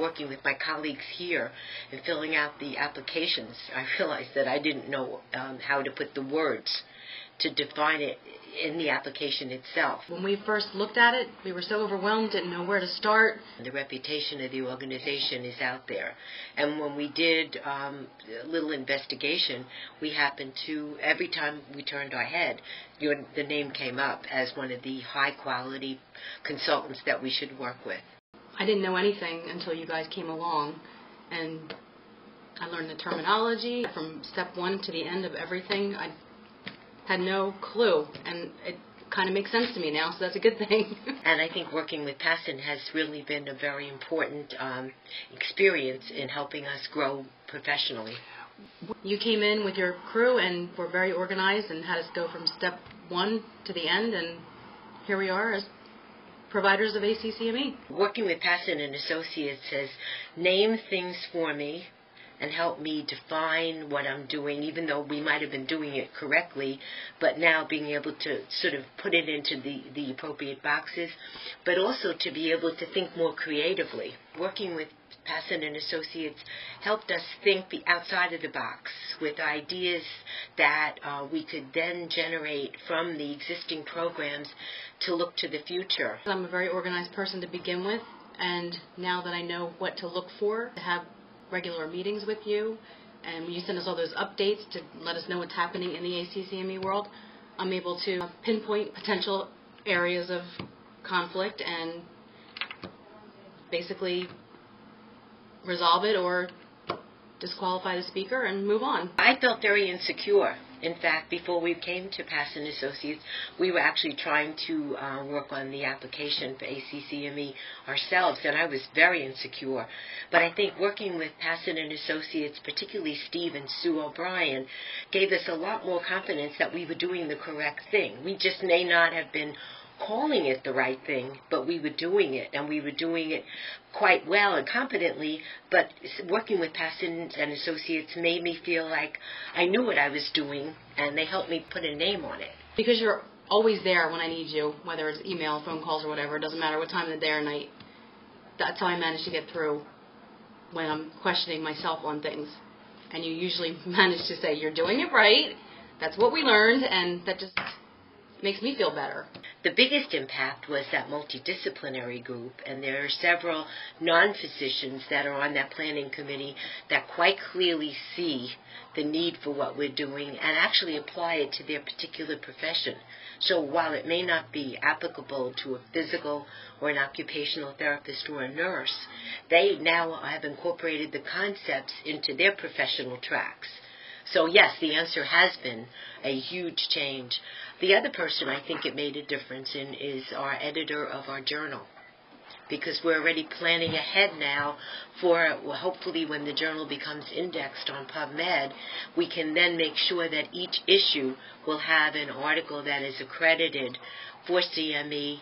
working with my colleagues here and filling out the applications, I realized that I didn't know how to put the words to define it in the application itself. When we first looked at it, we were so overwhelmed, didn't know where to start. The reputation of the organization is out there. And when we did a little investigation, we happened to, every time we turned our head, the name came up as one of the high-quality consultants that we should work with. I didn't know anything until you guys came along, and I learned the terminology from step one to the end of everything. I had no clue, and it kind of makes sense to me now, so that's a good thing. And I think working with Passin has really been a very important experience in helping us grow professionally. You came in with your crew and were very organized and had us go from step one to the end, and here we are as providers of ACCME. Working with Passin and Associates has named things for me and help me define what I'm doing, even though we might have been doing it correctly, but now being able to sort of put it into the appropriate boxes, but also to be able to think more creatively. Working with Passin and Associates helped us think outside of the box with ideas that we could then generate from the existing programs to look to the future. I'm a very organized person to begin with, and now that I know what to look for, to have regular meetings with you, and you send us all those updates to let us know what's happening in the ACCME world, I'm able to pinpoint potential areas of conflict and basically resolve it or disqualify the speaker and move on. I felt very insecure. In fact, before we came to Passin Associates, we were actually trying to work on the application for ACCME ourselves, and I was very insecure. But I think working with Passin and Associates, particularly Steve and Sue O'Brien, gave us a lot more confidence that we were doing the correct thing. We just may not have been calling it the right thing, but we were doing it, and we were doing it quite well and competently, but working with Passin and Associates made me feel like I knew what I was doing, and they helped me put a name on it. Because you're always there when I need you, whether it's email, phone calls, or whatever, it doesn't matter what time of the day or night. That's how I manage to get through when I'm questioning myself on things. And you usually manage to say, you're doing it right, that's what we learned, and that just makes me feel better. The biggest impact was that multidisciplinary group, and there are several non-physicians that are on that planning committee that quite clearly see the need for what we're doing and actually apply it to their particular profession. So while it may not be applicable to a physical or an occupational therapist or a nurse, they now have incorporated the concepts into their professional tracks. So yes, the answer has been a huge change. The other person I think it made a difference in is our editor of our journal, because we're already planning ahead now for hopefully when the journal becomes indexed on PubMed, we can then make sure that each issue will have an article that is accredited for CME,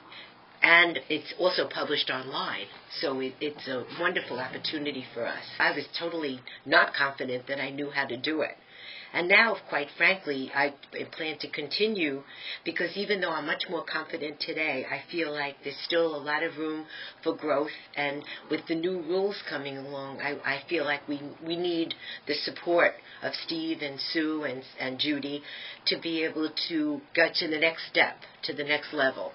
and it's also published online. So it's a wonderful opportunity for us. I was totally not confident that I knew how to do it. And now, quite frankly, I plan to continue, because even though I'm much more confident today, I feel like there's still a lot of room for growth. And with the new rules coming along, I feel like we need the support of Steve and Sue and Judy to be able to go to the next step, to the next level.